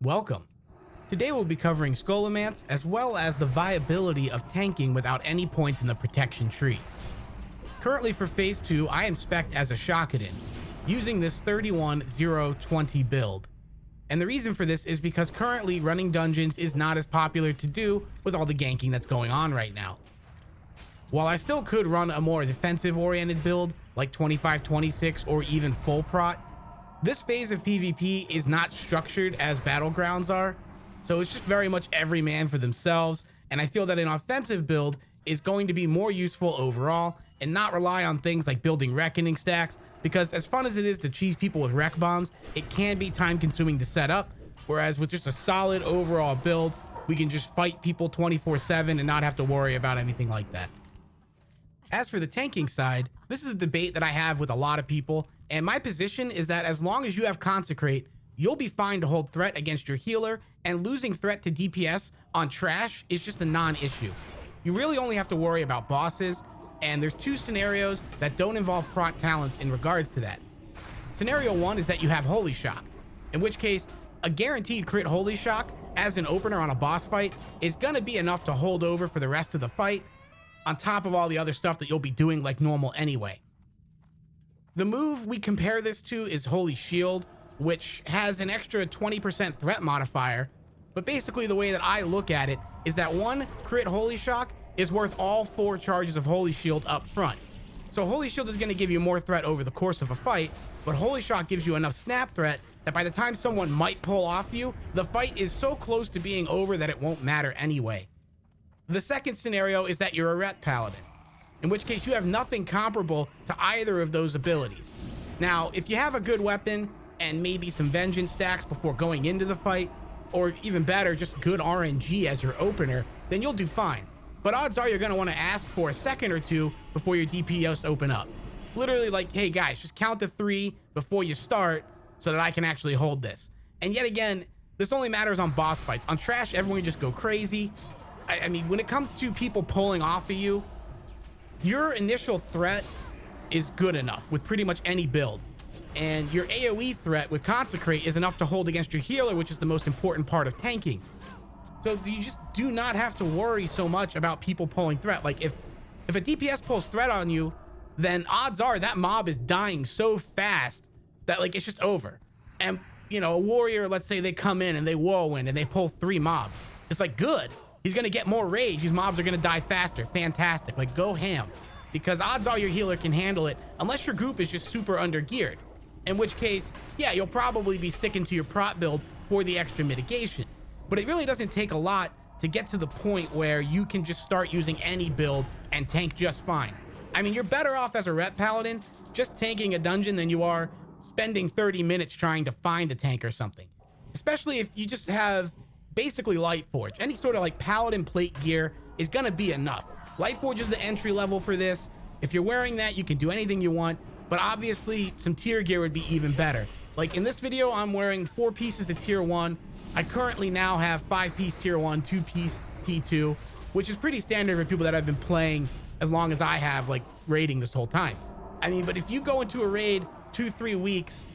Welcome. Today we'll be covering Scholomance as well as the viability of tanking without any points in the protection tree. Currently for phase 2, I am spec'd as a Shakadin, using this 31-0-20 build. And the reason for this is because currently running dungeons is not as popular to do with all the ganking that's going on right now. While I still could run a more defensive oriented build like 25-26 or even full Prot, this phase of PvP is not structured as battlegrounds are, so it's just very much every man for themselves, and I feel that an offensive build is going to be more useful overall and not rely on things like building reckoning stacks, because as fun as it is to cheese people with wreck bombs, it can be time consuming to set up, whereas with just a solid overall build, we can just fight people 24/7 and not have to worry about anything like that. As for the tanking side, this is a debate that I have with a lot of people, and my position is that as long as you have Consecrate, you'll be fine to hold threat against your healer, and losing threat to DPS on trash is just a non-issue. You really only have to worry about bosses, and there's two scenarios that don't involve Prot talents in regards to that. Scenario 1 is that you have Holy Shock, in which case a guaranteed crit Holy Shock as an opener on a boss fight is gonna be enough to hold over for the rest of the fight, on top of all the other stuff that you'll be doing like normal anyway. The move we compare this to is Holy Shield, which has an extra 20% threat modifier, but basically the way that I look at it is that one crit Holy Shock is worth all 4 charges of Holy Shield up front. So Holy Shield is going to give you more threat over the course of a fight, but Holy Shock gives you enough snap threat that by the time someone might pull off you, the fight is so close to being over that it won't matter anyway. The second scenario is that you're a Ret Paladin, in which case you have nothing comparable to either of those abilities. Now, if you have a good weapon and maybe some vengeance stacks before going into the fight, or even better, just good RNG as your opener, then you'll do fine. But odds are you're going to want to ask for a second or two before your DPS open up. Literally like, hey guys, just count to 3 before you start so that I can actually hold this. And yet again, this only matters on boss fights. On trash, everyone just go crazy. I mean, when it comes to people pulling off of you, your initial threat is good enough with pretty much any build. And your AoE threat with Consecrate is enough to hold against your healer, which is the most important part of tanking. So you just do not have to worry so much about people pulling threat. Like if a DPS pulls threat on you, then odds are that mob is dying so fast that like it's just over. And you know, a warrior, let's say they come in and they whirlwind and they pull 3 mobs. It's like, good. He's gonna get more rage. These mobs are gonna die faster. Fantastic. Like, go ham. Because odds are your healer can handle it, unless your group is just super under geared. In which case, yeah, you'll probably be sticking to your Prot build for the extra mitigation. But it really doesn't take a lot to get to the point where you can just start using any build and tank just fine. I mean, you're better off as a Ret Paladin just tanking a dungeon than you are spending 30 minutes trying to find a tank or something. Especially if you just have basically Lightforge. Any sort of like Paladin plate gear is gonna be enough. Lightforge is the entry level for this. If you're wearing that, you can do anything you want, but obviously some tier gear would be even better. Like in this video, I'm wearing 4 pieces of tier 1. I currently now have 5-piece tier 1, 2-piece T2, which is pretty standard for people that have been playing as long as I have, like raiding this whole time. I mean, but if you go into a raid 2-3 weeks,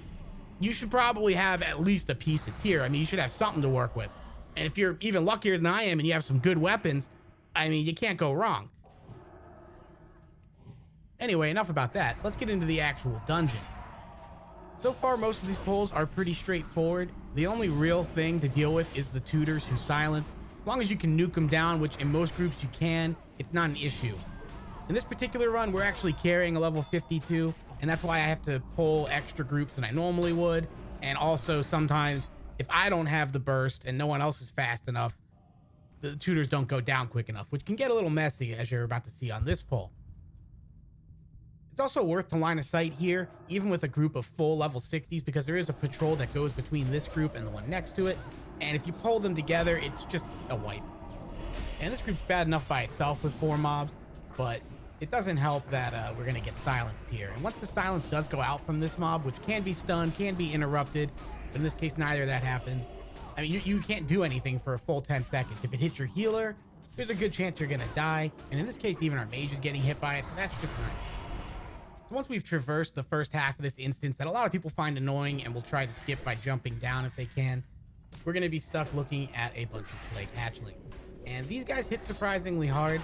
you should probably have at least a piece of tier. I mean, you should have something to work with. And if you're even luckier than I am and you have some good weapons, I mean, you can't go wrong. Anyway, enough about that. Let's get into the actual dungeon. So far, most of these pulls are pretty straightforward. The only real thing to deal with is the tutors who silence. As long as you can nuke them down, which in most groups you can, it's not an issue. In this particular run, we're actually carrying a level 52, and that's why I have to pull extra groups than I normally would. And also sometimes, if I don't have the burst and no one else is fast enough, the tutors don't go down quick enough, which can get a little messy, as you're about to see on this pull. It's also worth to line of sight here, even with a group of full level 60s, because there is a patrol that goes between this group and the one next to it, and if you pull them together, it's just a wipe. And this group's bad enough by itself with 4 mobs, but it doesn't help that we're gonna get silenced here. And once the silence does go out from this mob, which can be stunned, can be interrupted, but in this case, neither of that happens. I mean, you can't do anything for a full 10 seconds. If it hits your healer, there's a good chance you're gonna die. And in this case, even our mage is getting hit by it, so that's just nice. So once we've traversed the first half of this instance that a lot of people find annoying and will try to skip by jumping down if they can, we're going to be stuck looking at a bunch of plague hatchlings. And these guys hit surprisingly hard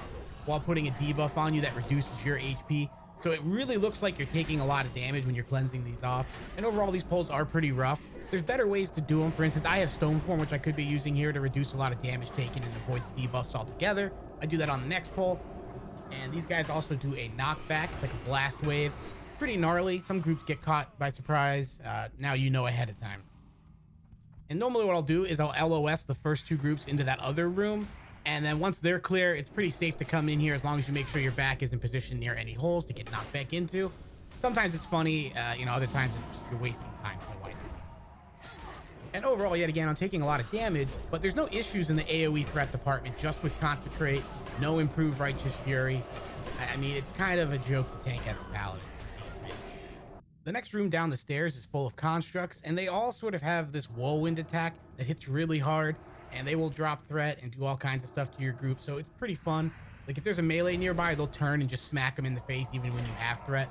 while putting a debuff on you that reduces your HP. So it really looks like you're taking a lot of damage when you're cleansing these off. And overall, these pulls are pretty rough. There's better ways to do them. For instance, I have Stone Form, which I could be using here to reduce a lot of damage taken and avoid the debuffs altogether. I do that on the next pull. And these guys also do a knockback, like a blast wave. Pretty gnarly. Some groups get caught by surprise. Now you know ahead of time. And normally what I'll do is I'll LOS the first two groups into that other room. And then once they're clear, it's pretty safe to come in here as long as you make sure your back is in position near any holes to get knocked back into. Sometimes it's funny, other times it's just you're wasting time. So why not? And overall, yet again, I'm taking a lot of damage, but there's no issues in the AoE threat department just with Consecrate, no improved Righteous Fury. I mean, it's kind of a joke to tank as a paladin. The next room down the stairs is full of constructs, and they all sort of have this whirlwind attack that hits really hard, and they will drop threat and do all kinds of stuff to your group, so it's pretty fun. Like if there's a melee nearby, they'll turn and just smack them in the face even when you have threat.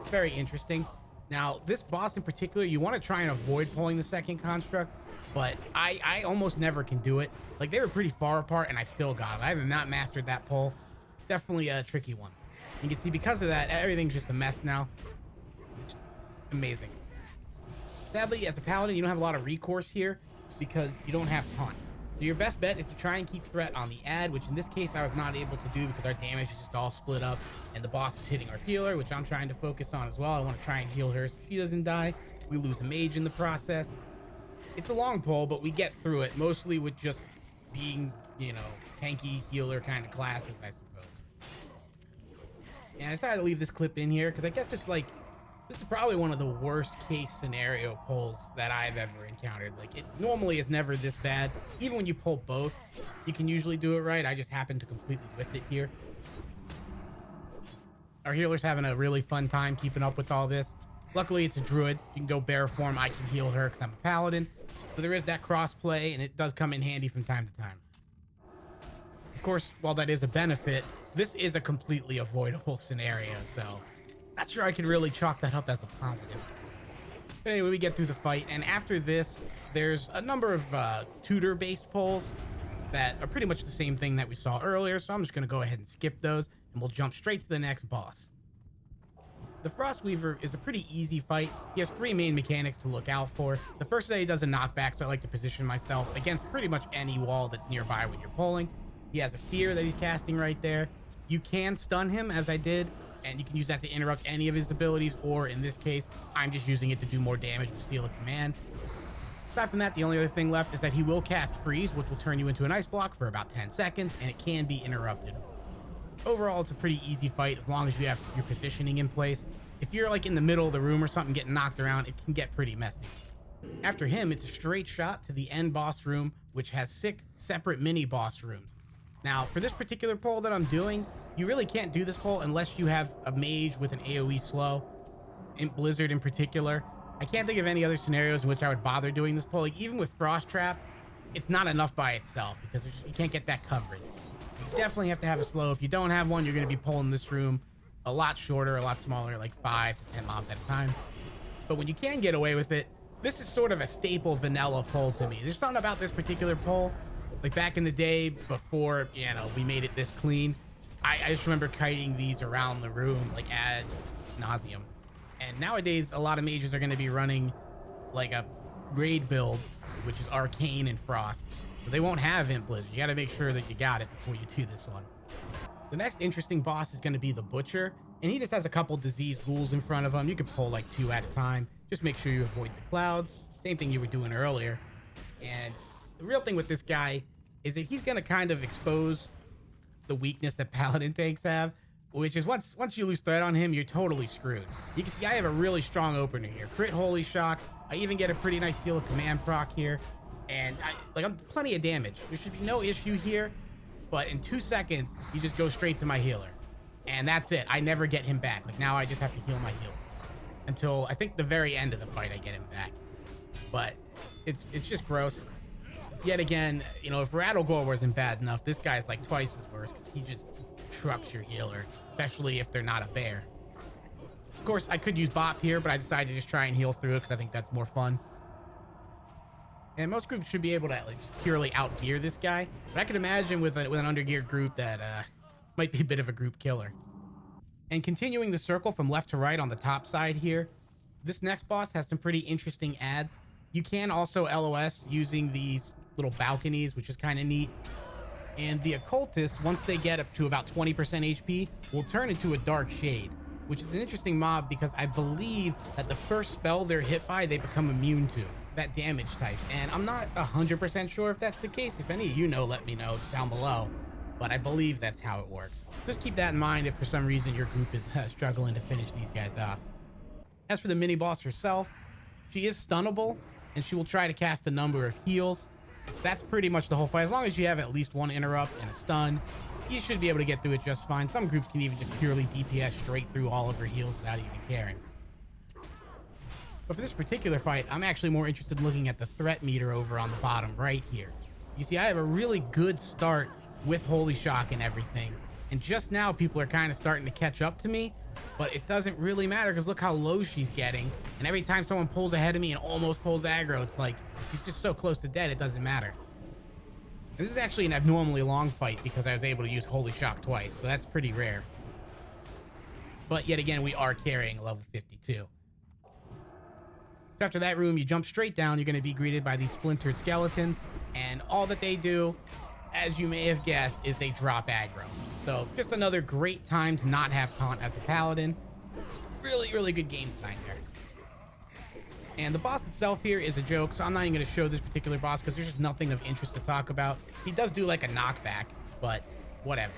It's very interesting. Now, this boss in particular, you want to try and avoid pulling the second construct, but I almost never can do it. Like they were pretty far apart, and I still got it. I have not mastered that pull. Definitely a tricky one. You can see because of that, everything's just a mess now. Amazing. Sadly, as a paladin, you don't have a lot of recourse here because you don't have taunt. So your best bet is to try and keep threat on the ad, which in this case I was not able to do because our damage is just all split up and the boss is hitting our healer, which I'm trying to focus on as well. I want to try and heal her so she doesn't die. We lose a mage in the process. It's a long pull, but we get through it mostly with just being, tanky healer kind of classes, I suppose. And I decided to leave this clip in here because I guess it's like, this is probably one of the worst case scenario pulls that I've ever encountered. Like it normally is never this bad. Even when you pull both, you can usually do it right. I just happened to completely whiff it here. Our healer's having a really fun time keeping up with all this. Luckily, it's a druid. You can go bear form. I can heal her because I'm a paladin. So there is that cross play, and it does come in handy from time to time. Of course, while that is a benefit, this is a completely avoidable scenario, so not sure I could really chalk that up as a positive. But anyway, we get through the fight, and after this, there's a number of tutor-based pulls that are pretty much the same thing that we saw earlier, so I'm just going to go ahead and skip those, and we'll jump straight to the next boss. The Frostweaver is a pretty easy fight. He has three main mechanics to look out for. The first is that he does a knockback, so I like to position myself against pretty much any wall that's nearby when you're pulling. He has a fear that he's casting right there. You can stun him, as I did, and you can use that to interrupt any of his abilities, or in this case, I'm just using it to do more damage with Seal of Command. Aside from that, the only other thing left is that he will cast Freeze, which will turn you into an ice block for about 10 seconds, and it can be interrupted. Overall, it's a pretty easy fight as long as you have your positioning in place. If you're like in the middle of the room or something getting knocked around, it can get pretty messy. After him, it's a straight shot to the end boss room, which has 6 separate mini boss rooms. Now, for this particular pull that I'm doing, you really can't do this pull unless you have a mage with an AoE slow, in Blizzard in particular. I can't think of any other scenarios in which I would bother doing this pull. Like, even with Frost Trap, it's not enough by itself because you can't get that coverage. You definitely have to have a slow. If you don't have one, you're going to be pulling this room a lot shorter, a lot smaller, like 5 to 10 mobs at a time. But when you can get away with it, this is sort of a staple vanilla pull to me. There's something about this particular pull. Like back in the day before, we made it this clean, I just remember kiting these around the room, like ad nauseum. And nowadays, a lot of mages are going to be running like a raid build, which is Arcane and Frost. So they won't have Imp Blizzard. You got to make sure that you got it before you do this one. The next interesting boss is going to be the Butcher, and he just has a couple diseased ghouls in front of him. You can pull like 2 at a time. Just make sure you avoid the clouds. Same thing you were doing earlier. And the real thing with this guy is that he's going to kind of expose the weakness that paladin tanks have, which is once you lose threat on him, you're totally screwed. You can see I have a really strong opener here. Crit Holy Shock. I even get a pretty nice Seal of Command proc here. And I'm plenty of damage. There should be no issue here. But in 2 seconds, you just go straight to my healer. And that's it. I never get him back. Like now I just have to heal my heal. Until I think the very end of the fight, I get him back. But it's just gross. Yet again, if Rattlegore wasn't bad enough, this guy's like twice as worse because he just trucks your healer, especially if they're not a bear. Of course, I could use Bop here, but I decided to just try and heal through it because I think that's more fun. And most groups should be able to like just purely outgear this guy. But I can imagine with an undergeared group that might be a bit of a group killer. And continuing the circle from left to right on the top side here, this next boss has some pretty interesting adds. You can also LOS using these little balconies, which is kind of neat. And the occultists, once they get up to about 20% HP, will turn into a dark shade, which is an interesting mob because I believe that the first spell they're hit by, they become immune to, that damage type. And I'm not 100% sure if that's the case. If any of you know, let me know down below. But I believe that's how it works. Just keep that in mind if for some reason your group is struggling to finish these guys off. As for the mini boss herself, she is stunnable, and she will try to cast a number of heals. That's pretty much the whole fight. As long as you have at least one interrupt and a stun, you should be able to get through it just fine. Some groups can even just purely DPS straight through all of her heals without even caring. But for this particular fight, I'm actually more interested in looking at the threat meter over on the bottom right here. You see, I have a really good start with Holy Shock and everything. And just now, people are kind of starting to catch up to me. But it doesn't really matter because look how low she's getting. And every time someone pulls ahead of me and almost pulls aggro, it's like she's just so close to dead, it doesn't matter. And this is actually an abnormally long fight because I was able to use Holy Shock twice, so that's pretty rare. But yet again, we are carrying level 52. So after that room, you jump straight down. You're going to be greeted by these splintered skeletons. And all that they do, as you may have guessed, is they drop aggro. So just another great time to not have taunt as a paladin. Really, really good game design there. And the boss itself here is a joke, so I'm not even going to show this particular boss because there's just nothing of interest to talk about. He does do like a knockback, but whatever.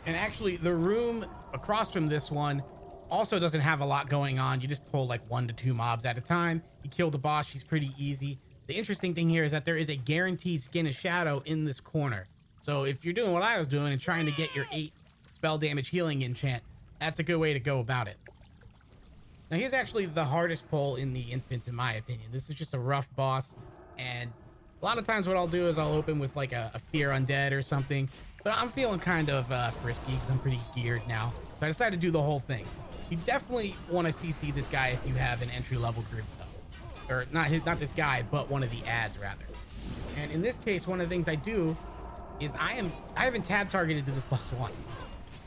And actually, the room across from this one also doesn't have a lot going on. You just pull like 1 to 2 mobs at a time. You kill the boss, she's pretty easy. The interesting thing here is that there is a guaranteed skin of shadow in this corner. So if you're doing what I was doing and trying to get your 8 spell damage healing enchant, that's a good way to go about it. Now here's actually the hardest pull in the instance, in my opinion. This is just a rough boss, and a lot of times what I'll do is I'll open with like a Fear Undead or something, but I'm feeling kind of frisky because I'm pretty geared now. So I decided to do the whole thing. You definitely want to CC this guy if you have an entry-level group, though. Or not this guy, but one of the ads, rather. And in this case, one of the things I do is I haven't tab targeted to this boss once.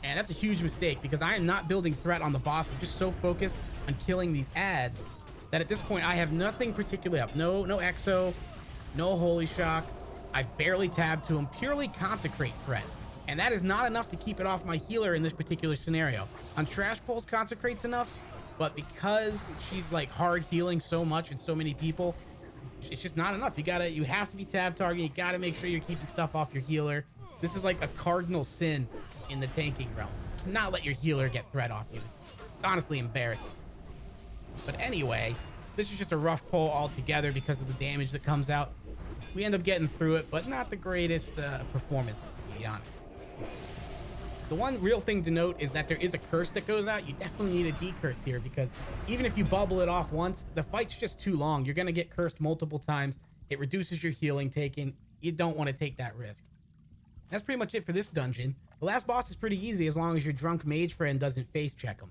And that's a huge mistake because I am not building threat on the boss. I'm just so focused on killing these ads that at this point I have nothing particularly up. No exo, no Holy Shock. I've barely tabbed to him, purely consecrate threat. And that is not enough to keep it off my healer in this particular scenario. On Trash Pulls, consecrate's enough, but because she's like hard healing so much and so many people, it's just not enough. You have to be tab targeting. You gotta make sure you're keeping stuff off your healer. This is like a cardinal sin in the tanking realm. You cannot let your healer get threat off you. It's honestly embarrassing. But anyway, this is just a rough pull altogether because of the damage that comes out. We end up getting through it, but not the greatest performance, to be honest. The one real thing to note is that there is a curse that goes out. You definitely need a decurse here because even if you bubble it off once, the fight's just too long. You're going to get cursed multiple times. It reduces your healing taken. You don't want to take that risk. That's pretty much it for this dungeon. The last boss is pretty easy as long as your drunk mage friend doesn't face check him.